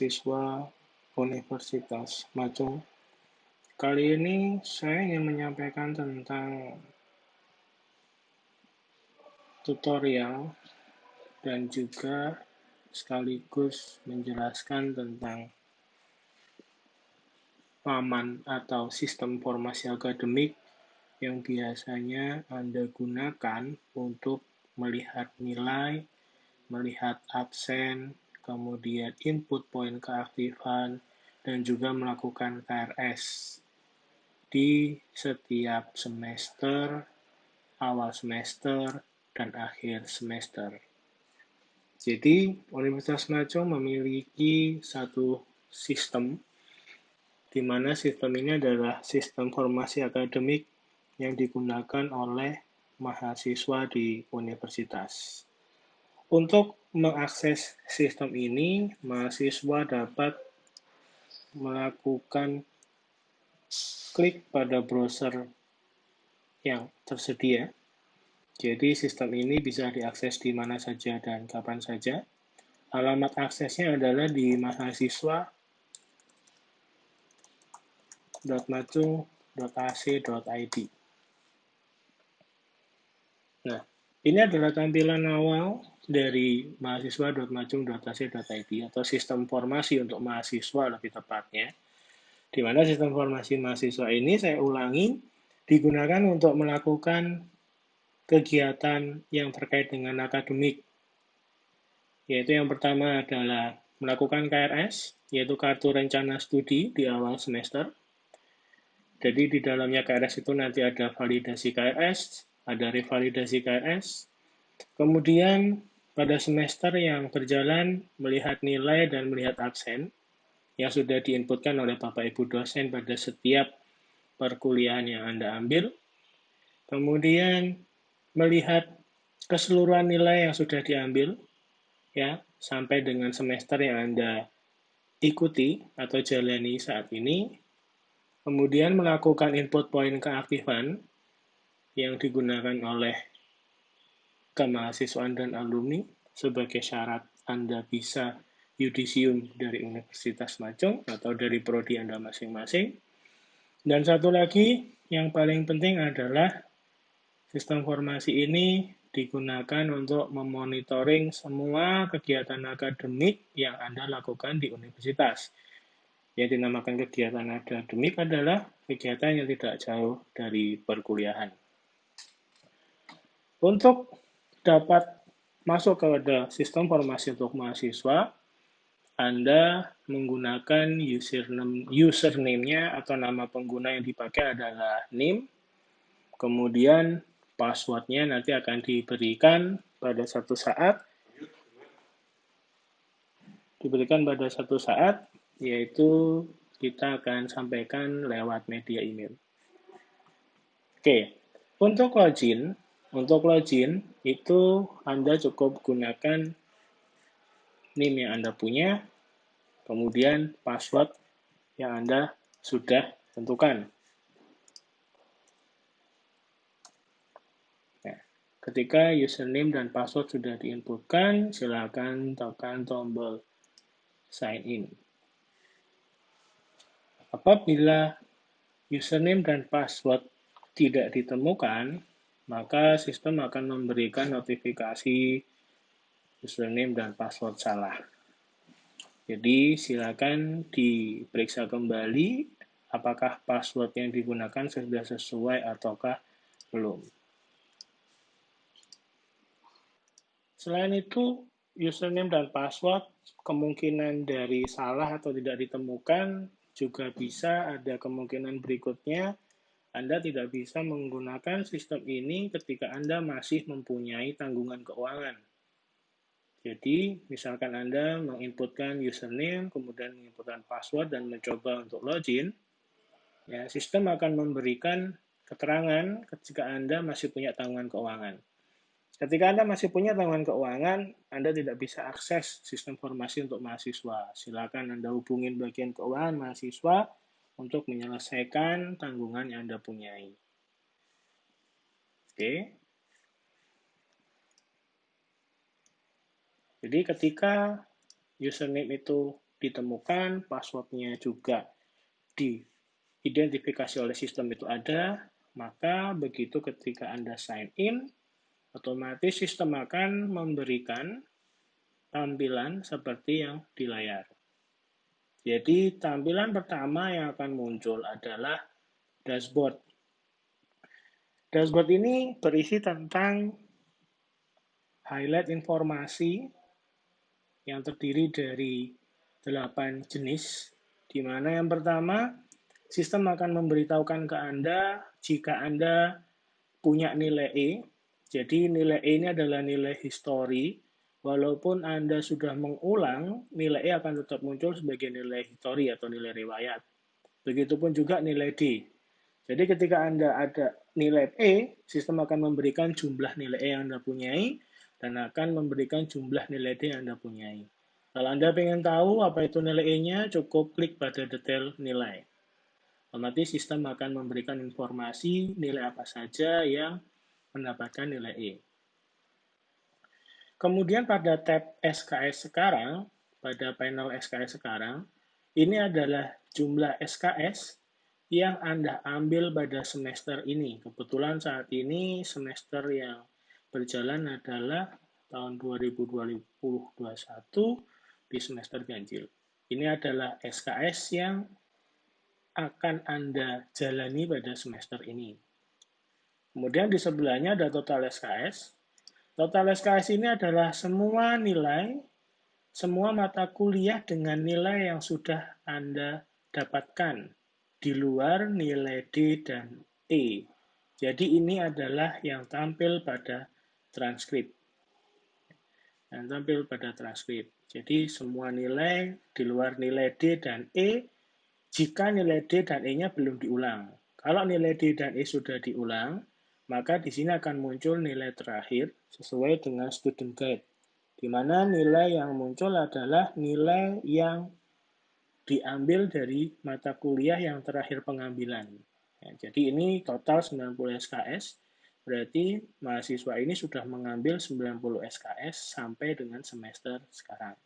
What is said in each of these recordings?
mahasiswa Universitas Macung. Kali ini saya ingin menyampaikan tentang tutorial dan juga sekaligus menjelaskan tentang paman atau sistem informasi akademik yang biasanya Anda gunakan untuk melihat nilai, melihat absen, kemudian input poin keaktifan, dan juga melakukan KRS di setiap semester, awal semester, dan akhir semester. Jadi, Universitas Macung memiliki satu sistem, di mana sistem ini adalah sistem formasi akademik yang digunakan oleh mahasiswa di universitas. Untuk mengakses sistem ini, mahasiswa dapat melakukan klik pada browser yang tersedia. Jadi sistem ini bisa diakses di mana saja dan kapan saja. Alamat aksesnya adalah di mahasiswa.macung.ac.id. Nah, ini adalah tampilan awal dari mahasiswa.macung.ac.id atau sistem formasi untuk mahasiswa lebih tepatnya. Di mana sistem formasi mahasiswa ini, saya ulangi, digunakan untuk melakukan kegiatan yang terkait dengan akademik. Yaitu yang pertama adalah melakukan KRS, yaitu kartu rencana studi di awal semester. Jadi di dalamnya KRS itu nanti ada validasi KRS, ada revalidasi KRS. Kemudian pada semester yang berjalan melihat nilai dan melihat absen yang sudah diinputkan oleh Bapak Ibu dosen pada setiap perkuliahan yang Anda ambil. Kemudian melihat keseluruhan nilai yang sudah diambil ya sampai dengan semester yang Anda ikuti atau jalani saat ini. Kemudian melakukan input poin keaktifan yang digunakan oleh kemahasiswaan dan alumni sebagai syarat Anda bisa yudisium dari Universitas Macung atau dari prodi Anda masing-masing. Dan satu lagi yang paling penting adalah sistem formasi ini digunakan untuk memonitoring semua kegiatan akademik yang Anda lakukan di universitas. Yang dinamakan kegiatan akademik adalah kegiatan yang tidak jauh dari perkuliahan. Untuk dapat masuk ke sistem formasi untuk mahasiswa, Anda menggunakan username-nya atau nama pengguna yang dipakai adalah name, kemudian password-nya nanti akan diberikan pada satu saat, yaitu kita akan sampaikan lewat media email. Oke, untuk login itu Anda cukup gunakan name yang Anda punya, kemudian password yang Anda sudah tentukan. Nah, ketika username dan password sudah diinputkan, silakan tekan tombol sign in. Apabila username dan password tidak ditemukan, maka sistem akan memberikan notifikasi username dan password salah. Jadi silakan diperiksa kembali apakah password yang digunakan sudah sesuai ataukah belum. Selain itu, username dan password kemungkinan dari salah atau tidak ditemukan juga bisa ada kemungkinan berikutnya. Anda tidak bisa menggunakan sistem ini ketika Anda masih mempunyai tanggungan keuangan. Jadi, misalkan Anda menginputkan username, kemudian menginputkan password, dan mencoba untuk login, ya, sistem akan memberikan keterangan ketika Anda masih punya tanggungan keuangan. Ketika Anda masih punya tanggungan keuangan, Anda tidak bisa akses sistem formasi untuk mahasiswa. Silakan Anda hubungin bagian keuangan mahasiswa untuk menyelesaikan tanggungan yang Anda punyai. Oke. Jadi ketika username itu ditemukan, passwordnya juga diidentifikasi oleh sistem itu ada, maka begitu ketika Anda sign in, otomatis sistem akan memberikan tampilan seperti yang di layar. Jadi tampilan pertama yang akan muncul adalah dashboard. Dashboard ini berisi tentang highlight informasi yang terdiri dari 8 jenis, di mana yang pertama, sistem akan memberitahukan ke Anda jika Anda punya nilai E. Jadi nilai E ini adalah nilai histori. Walaupun Anda sudah mengulang, nilai E akan tetap muncul sebagai nilai histori atau nilai riwayat. Begitupun juga nilai D. Jadi ketika Anda ada nilai E, sistem akan memberikan jumlah nilai E yang Anda punyai dan akan memberikan jumlah nilai D yang Anda punyai. Kalau Anda ingin tahu apa itu nilai E-nya, cukup klik pada detail nilai. Otomatis sistem akan memberikan informasi nilai apa saja yang mendapatkan nilai E. Kemudian pada tab SKS sekarang, pada panel SKS sekarang, ini adalah jumlah SKS yang Anda ambil pada semester ini. Kebetulan saat ini semester yang berjalan adalah tahun 2020-2021 di semester ganjil. Ini adalah SKS yang akan Anda jalani pada semester ini. Kemudian di sebelahnya ada total SKS. Total SKS ini adalah semua nilai, semua mata kuliah dengan nilai yang sudah Anda dapatkan di luar nilai D dan E. Jadi ini adalah yang tampil pada transkrip. Yang tampil pada transkrip. Jadi semua nilai di luar nilai D dan E jika nilai D dan E-nya belum diulang. Kalau nilai D dan E sudah diulang, maka di sini akan muncul nilai terakhir sesuai dengan student guide, di mana nilai yang muncul adalah nilai yang diambil dari mata kuliah yang terakhir pengambilan. Ya, jadi ini total 90 SKS, berarti mahasiswa ini sudah mengambil 90 SKS sampai dengan semester sekarang.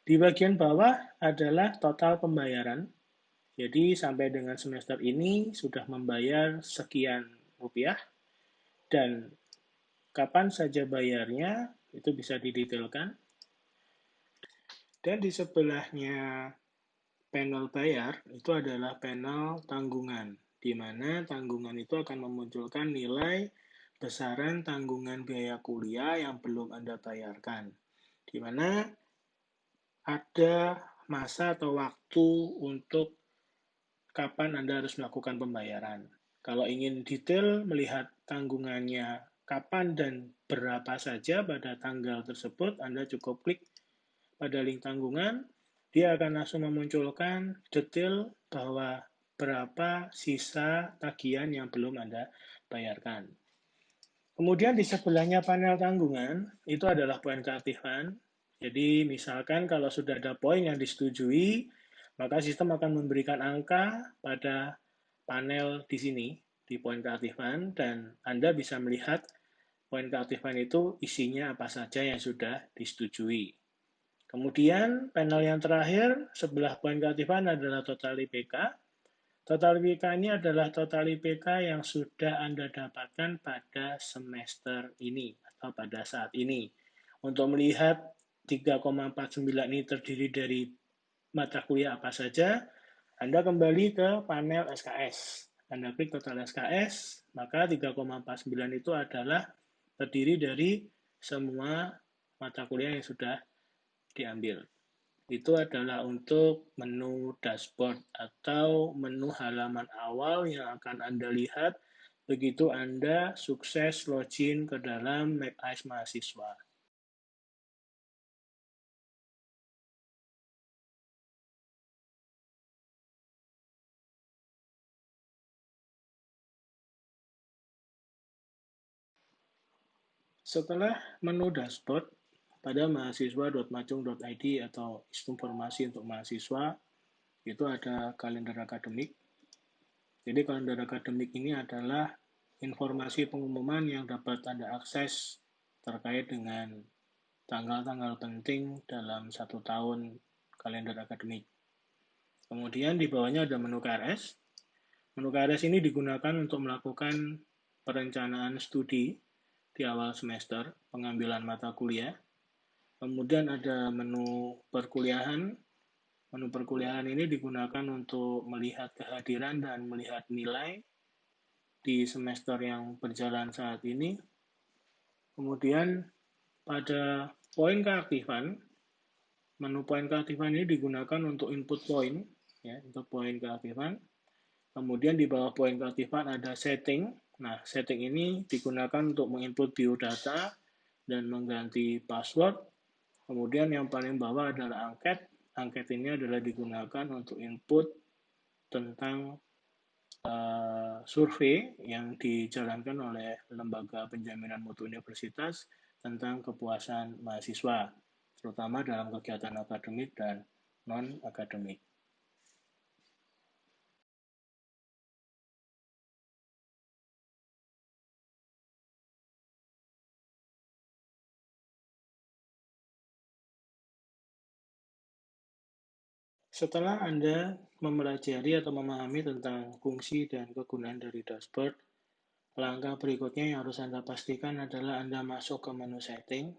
Di bagian bawah adalah total pembayaran. Jadi sampai dengan semester ini sudah membayar sekian rupiah dan kapan saja bayarnya itu bisa didetailkan. Dan di sebelahnya panel bayar itu adalah panel tanggungan, di mana tanggungan itu akan memunculkan nilai besaran tanggungan biaya kuliah yang belum Anda bayarkan, di mana ada masa atau waktu untuk kapan Anda harus melakukan pembayaran. Kalau ingin detail melihat tanggungannya kapan dan berapa saja pada tanggal tersebut, Anda cukup klik pada link tanggungan, dia akan langsung memunculkan detail bahwa berapa sisa tagihan yang belum Anda bayarkan. Kemudian di sebelahnya panel tanggungan, itu adalah poin keaktifan. Jadi misalkan kalau sudah ada poin yang disetujui, maka sistem akan memberikan angka pada panel di sini, di poin keaktifan, dan Anda bisa melihat poin keaktifan itu isinya apa saja yang sudah disetujui. Kemudian panel yang terakhir, sebelah poin keaktifan adalah total IPK. Total IPK ini adalah total IPK yang sudah Anda dapatkan pada semester ini atau pada saat ini. Untuk melihat 3,49 ini terdiri dari mata kuliah apa saja, Anda kembali ke panel SKS. Anda klik total SKS, maka 3,49 itu adalah terdiri dari semua mata kuliah yang sudah diambil. Itu adalah untuk menu dashboard atau menu halaman awal yang akan Anda lihat begitu Anda sukses login ke dalam MapIce Mahasiswa. Setelah menu dashboard, pada mahasiswa.macung.id atau informasi untuk mahasiswa, itu ada kalender akademik. Jadi kalender akademik ini adalah informasi pengumuman yang dapat Anda akses terkait dengan tanggal-tanggal penting dalam 1 tahun kalender akademik. Kemudian di bawahnya ada menu KRS. Menu KRS ini digunakan untuk melakukan perencanaan studi di awal semester, pengambilan mata kuliah. Kemudian ada menu perkuliahan. Menu perkuliahan ini digunakan untuk melihat kehadiran dan melihat nilai di semester yang berjalan saat ini. Kemudian pada poin keaktifan, menu poin keaktifan ini digunakan untuk input poin, ya, untuk poin keaktifan. Kemudian di bawah poin keaktifan ada setting. Nah, setting ini digunakan untuk menginput biodata dan mengganti password. Kemudian yang paling bawah adalah angket. Angket ini adalah digunakan untuk input tentang survei yang dijalankan oleh Lembaga Penjaminan Mutu Universitas tentang kepuasan mahasiswa, terutama dalam kegiatan akademik dan non-akademik. Setelah Anda mempelajari atau memahami tentang fungsi dan kegunaan dari dashboard, langkah berikutnya yang harus Anda pastikan adalah Anda masuk ke menu setting,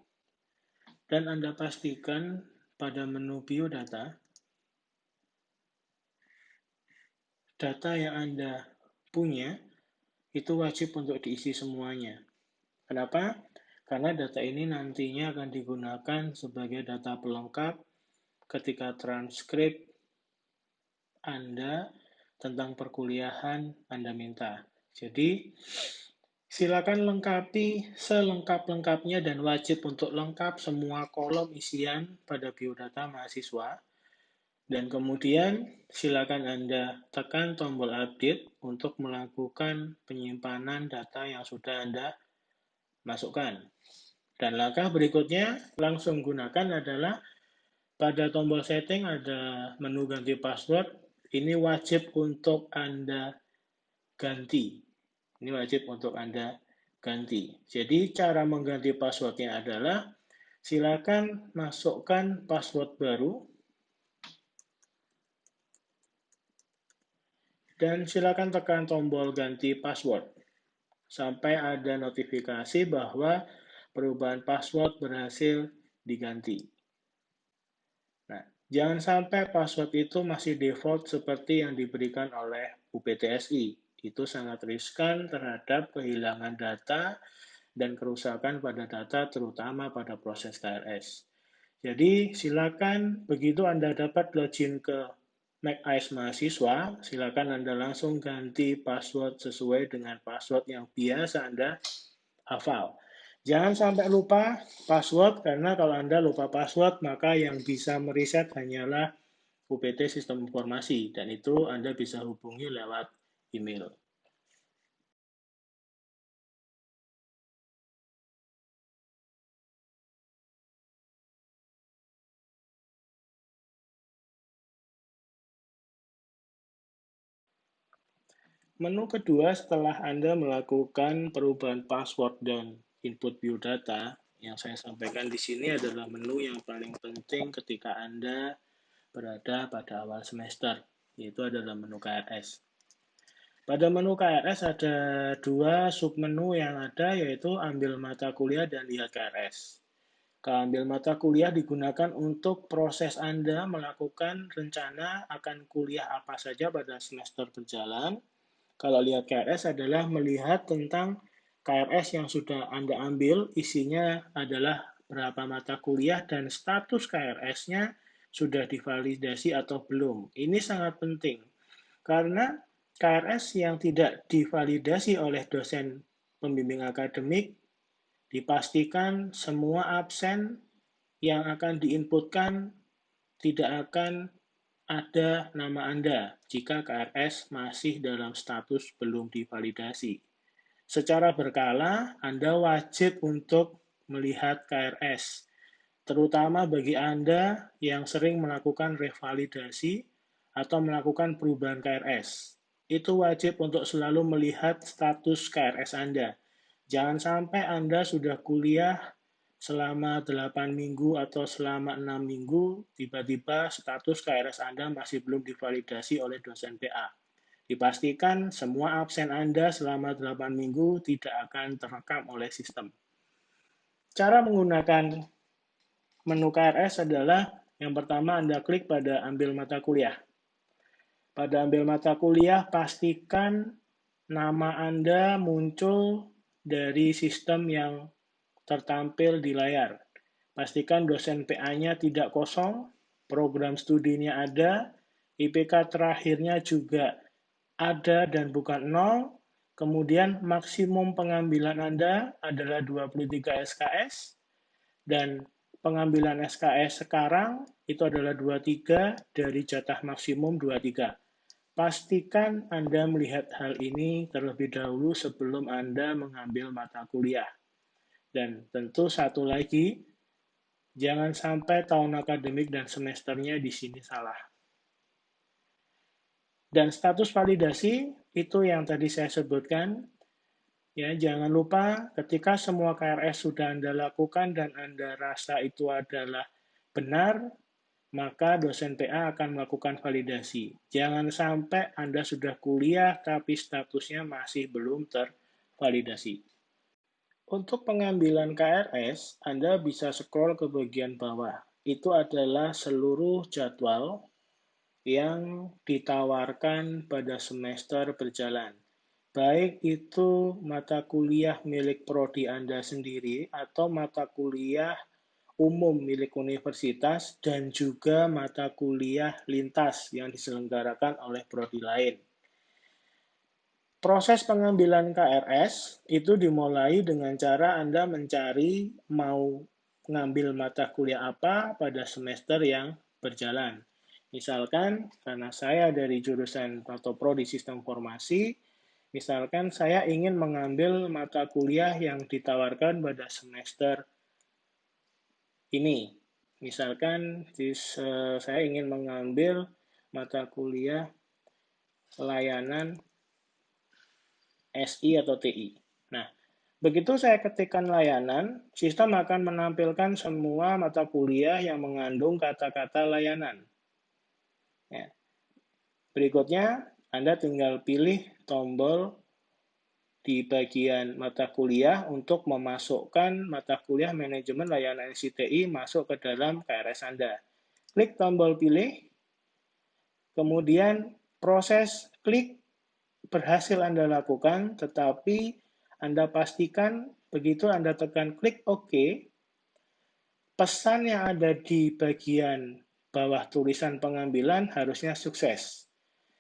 dan Anda pastikan pada menu biodata, data yang Anda punya itu wajib untuk diisi semuanya. Kenapa? Karena data ini nantinya akan digunakan sebagai data pelengkap ketika transkrip Anda tentang perkuliahan Anda minta. Jadi, silakan lengkapi selengkap-lengkapnya dan wajib untuk lengkap semua kolom isian pada biodata mahasiswa. Dan kemudian silakan Anda tekan tombol update untuk melakukan penyimpanan data yang sudah Anda masukkan. Dan langkah berikutnya langsung gunakan adalah pada tombol setting ada menu ganti password. Ini wajib untuk Anda ganti. Ini wajib untuk Anda ganti. Jadi cara mengganti passwordnya adalah silakan masukkan password baru dan silakan tekan tombol ganti password sampai ada notifikasi bahwa perubahan password berhasil diganti. Nah, jangan sampai password itu masih default seperti yang diberikan oleh UPTSI. Itu sangat riskan terhadap kehilangan data dan kerusakan pada data, terutama pada proses KRS. Jadi, silakan begitu Anda dapat login ke MacIce mahasiswa, silakan Anda langsung ganti password sesuai dengan password yang biasa Anda hafal. Jangan sampai lupa password, karena kalau Anda lupa password, maka yang bisa mereset hanyalah UPT Sistem Informasi, dan itu Anda bisa hubungi lewat email. Menu kedua setelah Anda melakukan perubahan password dan input biodata, yang saya sampaikan di sini adalah menu yang paling penting ketika Anda berada pada awal semester, yaitu adalah menu KRS. Pada menu KRS ada dua submenu yang ada, yaitu ambil mata kuliah dan lihat KRS. Ambil mata kuliah digunakan untuk proses Anda melakukan rencana akan kuliah apa saja pada semester berjalan. Kalau lihat KRS adalah melihat tentang KRS yang sudah Anda ambil, isinya adalah berapa mata kuliah dan status KRS-nya sudah divalidasi atau belum. Ini sangat penting, karena KRS yang tidak divalidasi oleh dosen pembimbing akademik, dipastikan semua absen yang akan diinputkan tidak akan ada nama Anda jika KRS masih dalam status belum divalidasi. Secara berkala, Anda wajib untuk melihat KRS, terutama bagi Anda yang sering melakukan revalidasi atau melakukan perubahan KRS. Itu wajib untuk selalu melihat status KRS Anda. Jangan sampai Anda sudah kuliah selama 8 minggu atau selama 6 minggu, tiba-tiba status KRS Anda masih belum divalidasi oleh dosen PA. Dipastikan semua absen Anda selama 8 minggu tidak akan terekam oleh sistem. Cara menggunakan menu KRS adalah yang pertama Anda klik pada ambil mata kuliah. Pada ambil mata kuliah, pastikan nama Anda muncul dari sistem yang tertampil di layar. Pastikan dosen PA-nya tidak kosong, program studinya ada, IPK terakhirnya juga ada dan bukan 0, kemudian maksimum pengambilan Anda adalah 23 SKS, dan pengambilan SKS sekarang itu adalah 23 dari jatah maksimum 23. Pastikan Anda melihat hal ini terlebih dahulu sebelum Anda mengambil mata kuliah. Dan tentu satu lagi, jangan sampai tahun akademik dan semesternya di sini salah. Dan status validasi itu yang tadi saya sebutkan. Ya, jangan lupa ketika semua KRS sudah Anda lakukan dan Anda rasa itu adalah benar, maka dosen PA akan melakukan validasi. Jangan sampai Anda sudah kuliah tapi statusnya masih belum tervalidasi. Untuk pengambilan KRS, Anda bisa scroll ke bagian bawah. Itu adalah seluruh jadwal yang ditawarkan pada semester berjalan. Baik itu mata kuliah milik prodi Anda sendiri atau mata kuliah umum milik universitas dan juga mata kuliah lintas yang diselenggarakan oleh prodi lain. Proses pengambilan KRS itu dimulai dengan cara Anda mencari mau ngambil mata kuliah apa pada semester yang berjalan. Misalkan, karena saya dari jurusan atau prodi sistem informasi, misalkan saya ingin mengambil mata kuliah yang ditawarkan pada semester ini. Misalkan saya ingin mengambil mata kuliah layanan SI atau TI. Nah, begitu saya ketikkan layanan, sistem akan menampilkan semua mata kuliah yang mengandung kata-kata layanan. Ya. Berikutnya, Anda tinggal pilih tombol di bagian mata kuliah untuk memasukkan mata kuliah manajemen layanan SI/TI masuk ke dalam KRS Anda. Klik tombol pilih, kemudian proses klik berhasil Anda lakukan, tetapi Anda pastikan begitu Anda tekan klik OK, pesan yang ada di bagian bawah tulisan pengambilan harusnya sukses.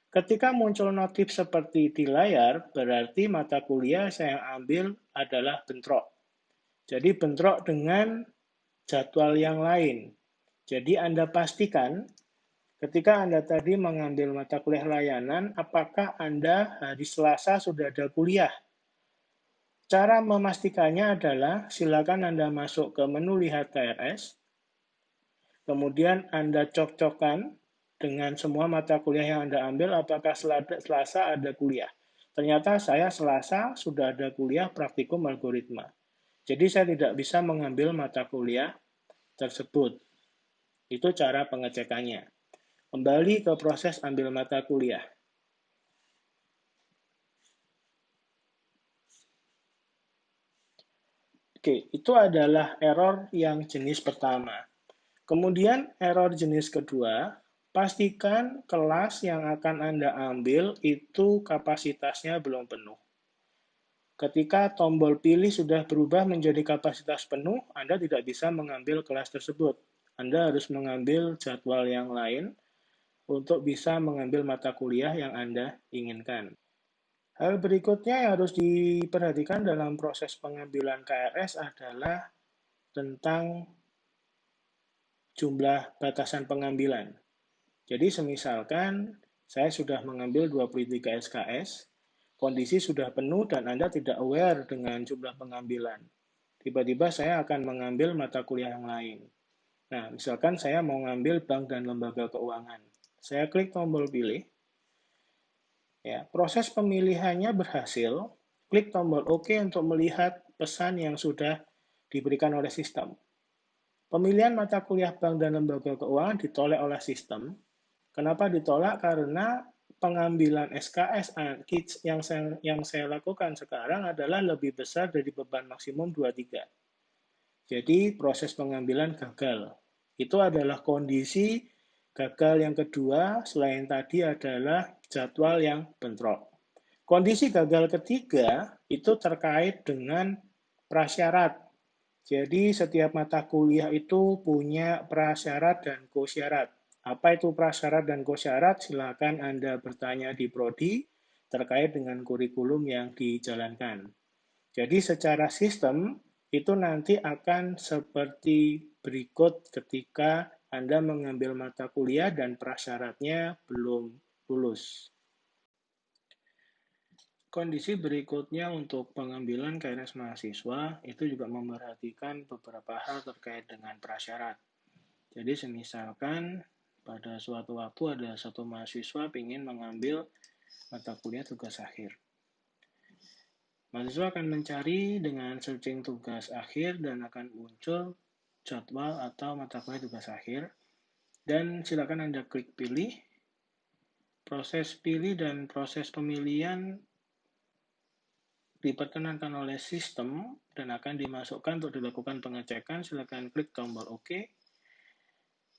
Ketika muncul notif seperti di layar, berarti mata kuliah saya ambil adalah bentrok. Jadi bentrok dengan jadwal yang lain. Jadi Anda pastikan ketika Anda tadi mengambil mata kuliah layanan, apakah Anda hari Selasa sudah ada kuliah? Cara memastikannya adalah silakan Anda masuk ke menu lihat KRS, kemudian Anda cocokkan dengan semua mata kuliah yang Anda ambil, apakah Selasa ada kuliah. Ternyata saya Selasa sudah ada kuliah praktikum algoritma. Jadi saya tidak bisa mengambil mata kuliah tersebut. Itu cara pengecekannya. Kembali ke proses ambil mata kuliah. Oke, itu adalah error yang jenis pertama. Kemudian error jenis kedua, pastikan kelas yang akan Anda ambil itu kapasitasnya belum penuh. Ketika tombol pilih sudah berubah menjadi kapasitas penuh, Anda tidak bisa mengambil kelas tersebut. Anda harus mengambil jadwal yang lain untuk bisa mengambil mata kuliah yang Anda inginkan. Hal berikutnya yang harus diperhatikan dalam proses pengambilan KRS adalah tentang jumlah batasan pengambilan. Jadi semisalkan saya sudah mengambil 23 SKS, kondisi sudah penuh dan Anda tidak aware dengan jumlah pengambilan. Tiba-tiba saya akan mengambil mata kuliah yang lain. Nah, misalkan saya mau ngambil bank dan lembaga keuangan. Saya klik tombol pilih. Ya, proses pemilihannya berhasil. Klik tombol OK untuk melihat pesan yang sudah diberikan oleh sistem. Pemilihan mata kuliah bank dan lembaga keuangan ditolak oleh sistem. Kenapa ditolak? Karena pengambilan SKS yang saya lakukan sekarang adalah lebih besar dari beban maksimum 23. Jadi proses pengambilan gagal. Itu adalah kondisi gagal yang kedua, selain tadi adalah jadwal yang bentrok. Kondisi gagal ketiga itu terkait dengan prasyarat. Jadi setiap mata kuliah itu punya prasyarat dan kosyarat. Apa itu prasyarat dan kosyarat? Silakan Anda bertanya di prodi terkait dengan kurikulum yang dijalankan. Jadi secara sistem itu nanti akan seperti berikut ketika Anda mengambil mata kuliah dan prasyaratnya belum lulus. Kondisi berikutnya untuk pengambilan KRS mahasiswa itu juga memerhatikan beberapa hal terkait dengan prasyarat. Jadi semisalkan pada suatu waktu ada satu mahasiswa ingin mengambil mata kuliah tugas akhir. Mahasiswa akan mencari dengan searching tugas akhir dan akan muncul jadwal atau mata kuliah tugas akhir. Dan silakan Anda klik pilih. Proses pilih dan proses pemilihan diperkenankan oleh sistem dan akan dimasukkan untuk dilakukan pengecekan. Silakan klik tombol OK.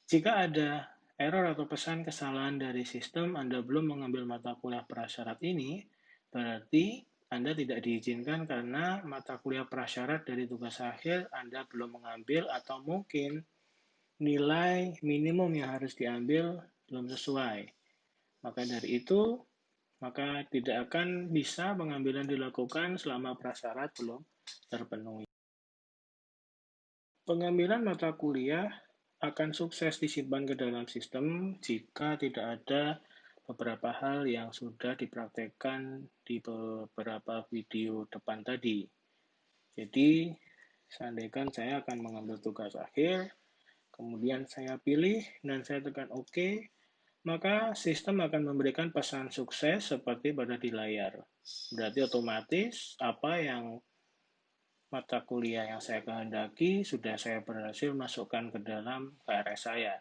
Jika ada error atau pesan kesalahan dari sistem Anda belum mengambil mata kuliah prasyarat ini, berarti Anda tidak diizinkan karena mata kuliah prasyarat dari tugas akhir Anda belum mengambil atau mungkin nilai minimum yang harus diambil belum sesuai. Maka dari itu, maka tidak akan bisa pengambilan dilakukan selama prasyarat belum terpenuhi. Pengambilan mata kuliah akan sukses disimpan ke dalam sistem jika tidak ada beberapa hal yang sudah dipraktekkan di beberapa video depan tadi. Jadi, seandainya saya akan mengambil tugas akhir, kemudian saya pilih dan saya tekan OK, maka sistem akan memberikan pesan sukses seperti pada di layar. Berarti otomatis apa yang mata kuliah yang saya kehendaki sudah saya berhasil masukkan ke dalam KRS saya.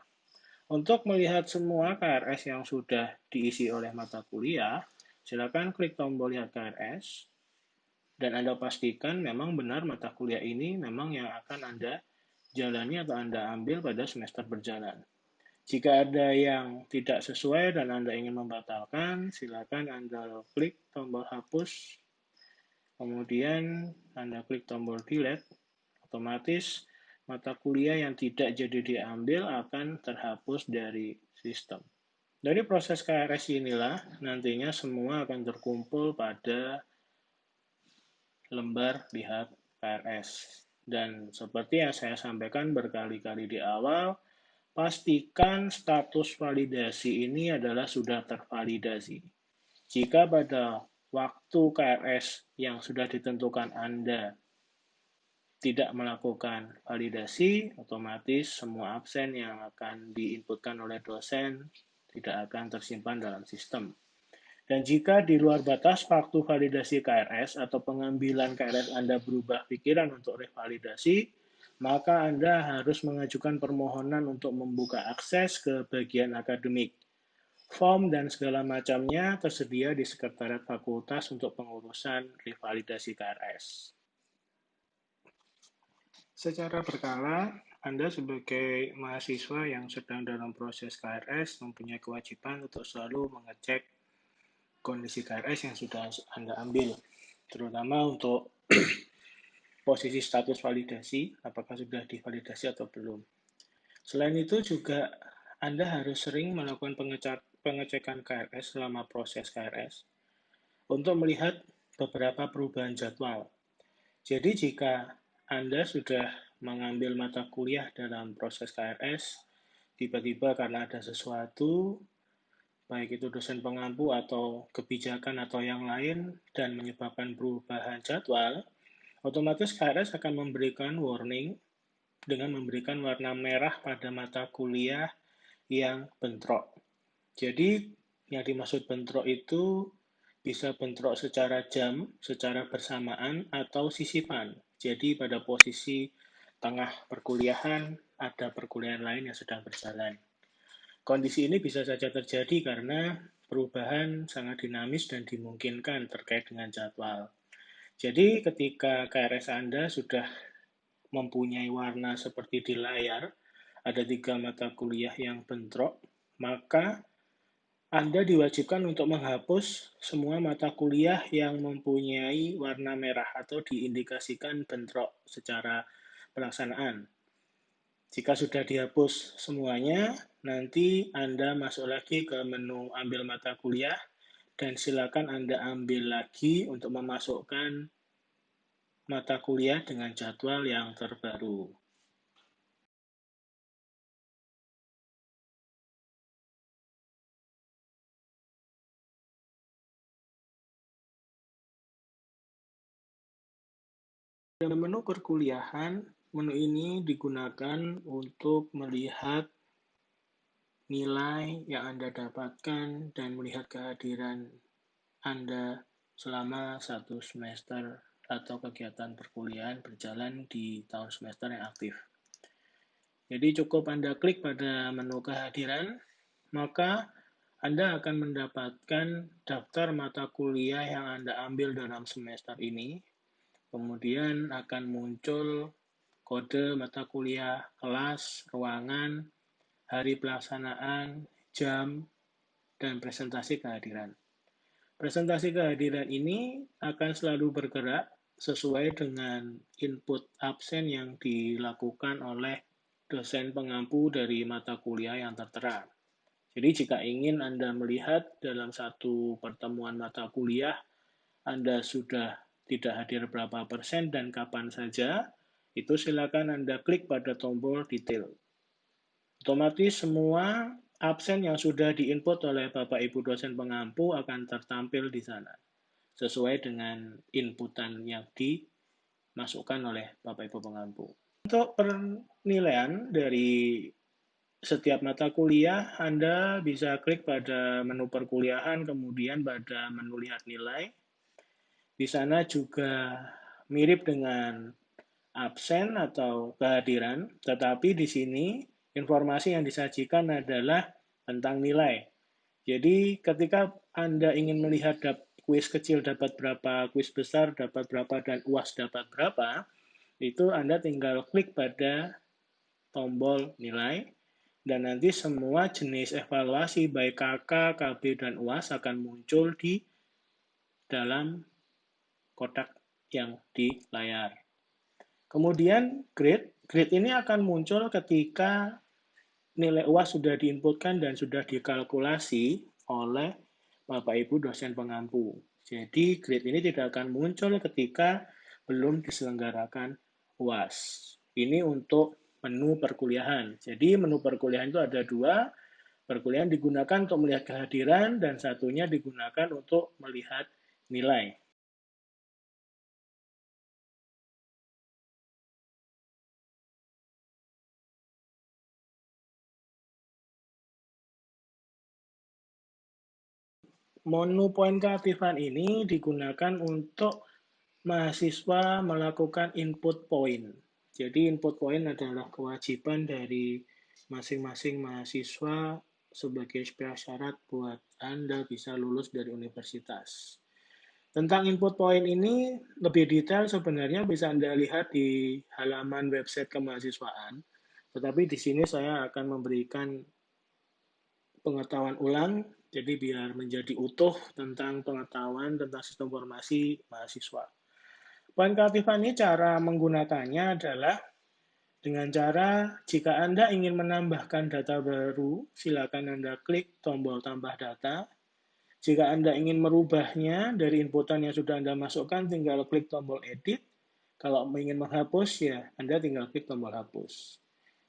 Untuk melihat semua KRS yang sudah diisi oleh mata kuliah, silakan klik tombol lihat KRS dan Anda pastikan memang benar mata kuliah ini memang yang akan Anda jalani atau Anda ambil pada semester berjalan. Jika ada yang tidak sesuai dan Anda ingin membatalkan, silakan Anda klik tombol hapus, kemudian Anda klik tombol delete, otomatis mata kuliah yang tidak jadi diambil akan terhapus dari sistem. Dari proses KRS inilah nantinya semua akan terkumpul pada lembar lihat KRS. Dan seperti yang saya sampaikan berkali-kali di awal, pastikan status validasi ini adalah sudah tervalidasi. Jika pada waktu KRS yang sudah ditentukan Anda tidak melakukan validasi, otomatis semua absen yang akan diinputkan oleh dosen tidak akan tersimpan dalam sistem. Dan jika di luar batas waktu validasi KRS atau pengambilan KRS Anda berubah pikiran untuk revalidasi, maka Anda harus mengajukan permohonan untuk membuka akses ke bagian akademik. Form dan segala macamnya tersedia di sekretariat fakultas untuk pengurusan revalidasi KRS. Secara berkala, Anda sebagai mahasiswa yang sedang dalam proses KRS mempunyai kewajiban untuk selalu mengecek kondisi KRS yang sudah Anda ambil, terutama untuk posisi status validasi, apakah sudah divalidasi atau belum. Selain itu juga Anda harus sering melakukan pengecekan KRS selama proses KRS untuk melihat beberapa perubahan jadwal. Jadi jika Anda sudah mengambil mata kuliah dalam proses KRS, tiba-tiba karena ada sesuatu, baik itu dosen pengampu atau kebijakan atau yang lain, dan menyebabkan perubahan jadwal, otomatis KRS akan memberikan warning dengan memberikan warna merah pada mata kuliah yang bentrok. Jadi, yang dimaksud bentrok itu bisa bentrok secara jam, secara bersamaan, atau sisipan. Jadi pada posisi tengah perkuliahan, ada perkuliahan lain yang sedang berjalan. Kondisi ini bisa saja terjadi karena perubahan sangat dinamis dan dimungkinkan terkait dengan jadwal. Jadi ketika KRS Anda sudah mempunyai warna seperti di layar, ada 3 mata kuliah yang bentrok, maka Anda diwajibkan untuk menghapus semua mata kuliah yang mempunyai warna merah atau diindikasikan bentrok secara pelaksanaan. Jika sudah dihapus semuanya, nanti Anda masuk lagi ke menu ambil mata kuliah dan silakan Anda ambil lagi untuk memasukkan mata kuliah dengan jadwal yang terbaru. Pada menu perkuliahan, menu ini digunakan untuk melihat nilai yang Anda dapatkan dan melihat kehadiran Anda selama 1 semester atau kegiatan perkuliahan berjalan di tahun semester yang aktif. Jadi cukup Anda klik pada menu kehadiran, maka Anda akan mendapatkan daftar mata kuliah yang Anda ambil dalam semester ini. Kemudian akan muncul kode mata kuliah, kelas, ruangan, hari pelaksanaan, jam, dan presentasi kehadiran. Presentasi kehadiran ini akan selalu bergerak sesuai dengan input absen yang dilakukan oleh dosen pengampu dari mata kuliah yang tertera. Jadi jika ingin Anda melihat dalam satu pertemuan mata kuliah, Anda sudah tidak hadir berapa persen dan kapan saja, itu silakan Anda klik pada tombol detail. Otomatis semua absen yang sudah diinput oleh Bapak Ibu dosen pengampu akan tertampil di sana, sesuai dengan inputan yang dimasukkan oleh Bapak Ibu pengampu. Untuk penilaian dari setiap mata kuliah, Anda bisa klik pada menu perkuliahan, kemudian pada menu lihat nilai. Di sana juga mirip dengan absen atau kehadiran, tetapi di sini informasi yang disajikan adalah tentang nilai. Jadi ketika Anda ingin melihat kuis kecil dapat berapa, kuis besar dapat berapa, dan UAS dapat berapa, itu Anda tinggal klik pada tombol nilai, dan nanti semua jenis evaluasi baik KK, KB, dan UAS akan muncul di dalam kotak yang di layar. Kemudian grade ini akan muncul ketika nilai UAS sudah diinputkan dan sudah dikalkulasi oleh Bapak Ibu dosen pengampu. Jadi grade ini tidak akan muncul ketika belum diselenggarakan UAS. Ini untuk menu perkuliahan. Jadi menu perkuliahan itu ada 2. Perkuliahan digunakan untuk melihat kehadiran dan satunya digunakan untuk melihat nilai. Menu poin keaktifan ini digunakan untuk mahasiswa melakukan input poin. Jadi input poin adalah kewajiban dari masing-masing mahasiswa sebagai syarat buat Anda bisa lulus dari universitas. Tentang input poin ini lebih detail sebenarnya bisa Anda lihat di halaman website kemahasiswaan. Tetapi di sini saya akan memberikan pengetahuan ulang, jadi biar menjadi utuh tentang pengetahuan tentang sistem informasi mahasiswa. Poin keaktifan ini cara menggunakannya adalah dengan cara jika Anda ingin menambahkan data baru, silakan Anda klik tombol tambah data. Jika Anda ingin merubahnya dari inputan yang sudah Anda masukkan, tinggal klik tombol edit. Kalau ingin menghapus, ya Anda tinggal klik tombol hapus.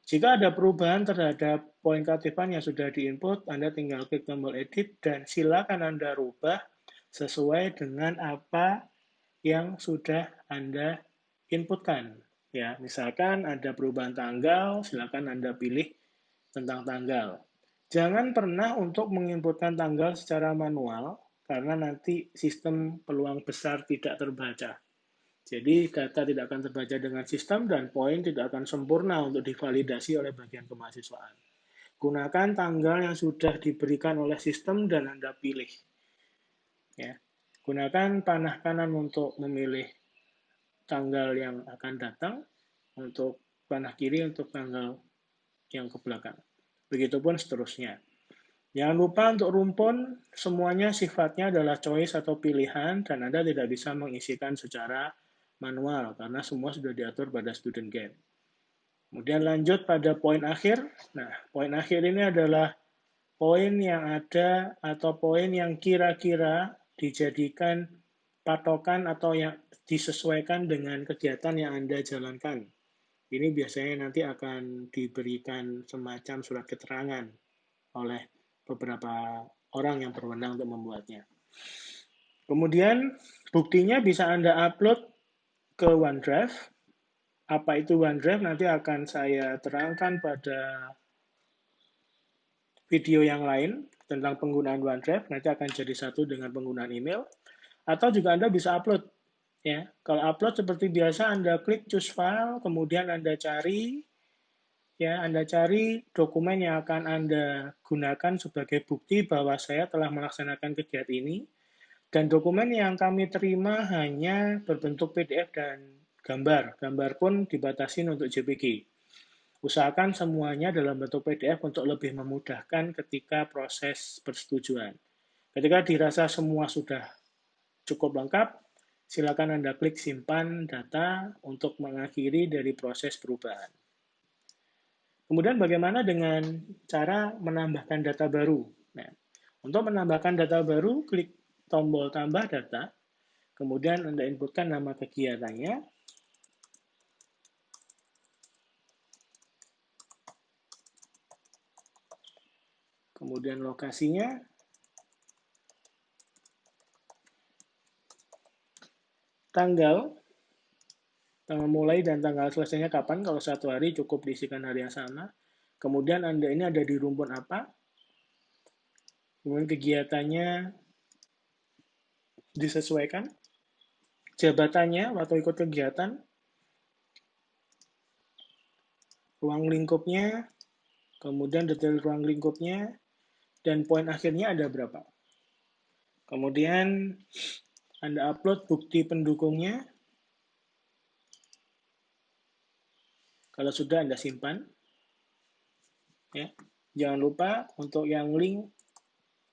Jika ada perubahan terhadap poin keaktifan yang sudah diinput, Anda tinggal klik tombol edit dan silakan Anda rubah sesuai dengan apa yang sudah Anda inputkan. Ya, misalkan ada perubahan tanggal, silakan Anda pilih tentang tanggal. Jangan pernah untuk menginputkan tanggal secara manual, karena nanti sistem peluang besar tidak terbaca. Jadi data tidak akan terbaca dengan sistem dan poin tidak akan sempurna untuk divalidasi oleh bagian kemahasiswaan. Gunakan tanggal yang sudah diberikan oleh sistem dan Anda pilih. Ya. Gunakan panah kanan untuk memilih tanggal yang akan datang, untuk panah kiri untuk tanggal yang ke belakang. Begitupun seterusnya. Jangan lupa untuk rumpun, semuanya sifatnya adalah choice atau pilihan, dan Anda tidak bisa mengisikan secara manual, karena semua sudah diatur pada student guide. Kemudian lanjut pada poin akhir. Nah, poin akhir ini adalah poin yang ada atau poin yang kira-kira dijadikan patokan atau yang disesuaikan dengan kegiatan yang Anda jalankan. Ini biasanya nanti akan diberikan semacam surat keterangan oleh beberapa orang yang berwenang untuk membuatnya. Kemudian buktinya bisa Anda upload ke OneDrive. Apa itu OneDrive? Nanti akan saya terangkan pada video yang lain tentang penggunaan OneDrive. Nanti akan jadi satu dengan penggunaan email. Atau juga Anda bisa upload. Ya, kalau upload seperti biasa, Anda klik choose file, kemudian Anda cari, ya, Anda cari dokumen yang akan Anda gunakan sebagai bukti bahwa saya telah melaksanakan kegiatan ini. Dan dokumen yang kami terima hanya berbentuk PDF dan gambar. Gambar pun dibatasi untuk JPG. Usahakan semuanya dalam bentuk PDF untuk lebih memudahkan ketika proses persetujuan. Ketika dirasa semua sudah cukup lengkap, silakan Anda klik simpan data untuk mengakhiri dari proses perubahan. Kemudian bagaimana dengan cara menambahkan data baru? Nah, untuk menambahkan data baru, klik tombol tambah data, kemudian Anda inputkan nama kegiatannya, kemudian lokasinya, tanggal mulai dan tanggal selesainya kapan, kalau 1 hari cukup diisikan hari yang sama, kemudian Anda ini ada di rumpun apa, kemudian kegiatannya disesuaikan, jabatannya waktu ikut kegiatan, ruang lingkupnya, kemudian detail ruang lingkupnya, dan poin akhirnya ada berapa. Kemudian Anda upload bukti pendukungnya. Kalau sudah Anda simpan. Ya. Jangan lupa untuk yang link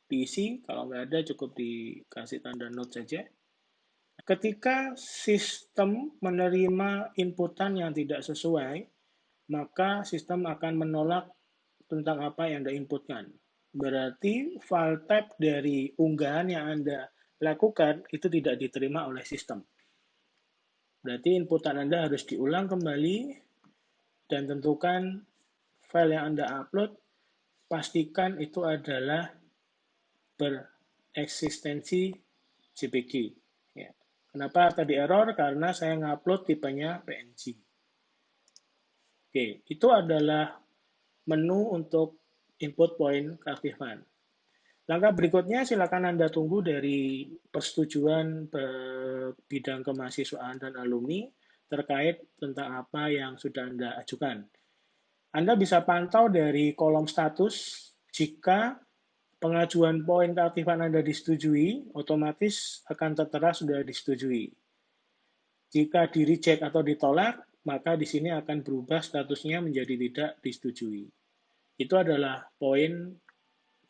diisi, kalau nggak ada cukup dikasih tanda note saja. Ketika sistem menerima inputan yang tidak sesuai, maka sistem akan menolak tentang apa yang Anda inputkan. Berarti file type dari unggahan yang Anda lakukan itu tidak diterima oleh sistem. Berarti inputan Anda harus diulang kembali dan tentukan file yang Anda upload, pastikan itu adalah bereksistensi JPG. Ya. Kenapa tadi error? Karena saya ngupload tipenya PNG. Oke, itu adalah menu untuk input poin keaktifan. Langkah berikutnya silakan Anda tunggu dari persetujuan bidang kemahasiswaan dan alumni terkait tentang apa yang sudah Anda ajukan. Anda bisa pantau dari kolom status jika pengajuan poin keaktifan Anda disetujui, otomatis akan tertera sudah disetujui. Jika di-reject atau ditolak, maka di sini akan berubah statusnya menjadi tidak disetujui. Itu adalah poin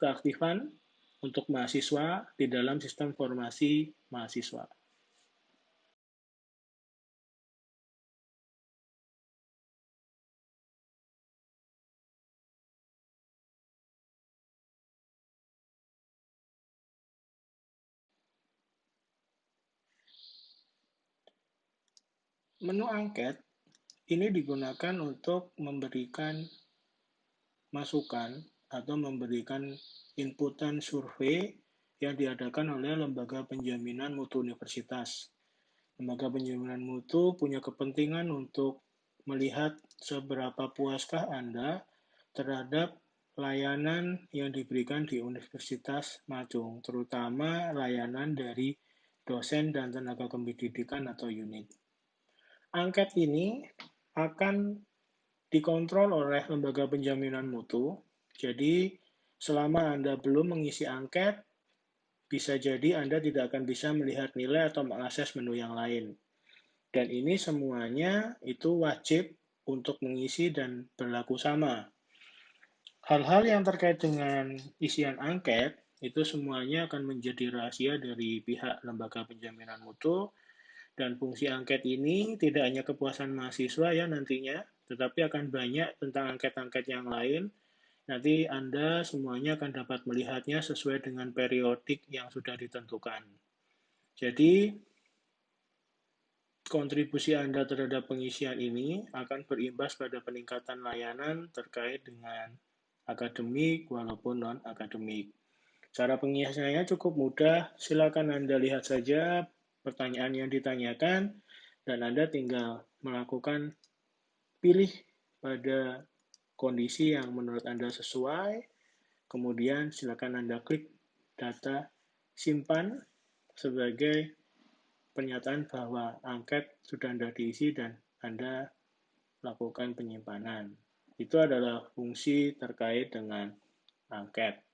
keaktifan untuk mahasiswa di dalam sistem formasi mahasiswa. Menu angket ini digunakan untuk memberikan masukan atau memberikan inputan survei yang diadakan oleh Lembaga Penjaminan Mutu Universitas. Lembaga penjaminan mutu punya kepentingan untuk melihat seberapa puaskah Anda terhadap layanan yang diberikan di Universitas Macung, terutama layanan dari dosen dan tenaga kependidikan atau unit. Angket ini akan dikontrol oleh lembaga penjaminan mutu. Jadi, selama Anda belum mengisi angket, bisa jadi Anda tidak akan bisa melihat nilai atau mengakses menu yang lain. Dan ini semuanya itu wajib untuk mengisi dan berlaku sama. Hal-hal yang terkait dengan isian angket, itu semuanya akan menjadi rahasia dari pihak lembaga penjaminan mutu. Dan fungsi angket ini tidak hanya kepuasan mahasiswa ya nantinya, tetapi akan banyak tentang angket-angket yang lain. Nanti Anda semuanya akan dapat melihatnya sesuai dengan periodik yang sudah ditentukan. Jadi, kontribusi Anda terhadap pengisian ini akan berimbas pada peningkatan layanan terkait dengan akademik walaupun non-akademik. Cara pengisiannya cukup mudah, silakan Anda lihat saja pertanyaan yang ditanyakan, dan Anda tinggal melakukan pilih pada kondisi yang menurut Anda sesuai, kemudian silakan Anda klik data simpan sebagai pernyataan bahwa angket sudah Anda diisi dan Anda lakukan penyimpanan. Itu adalah fungsi terkait dengan angket.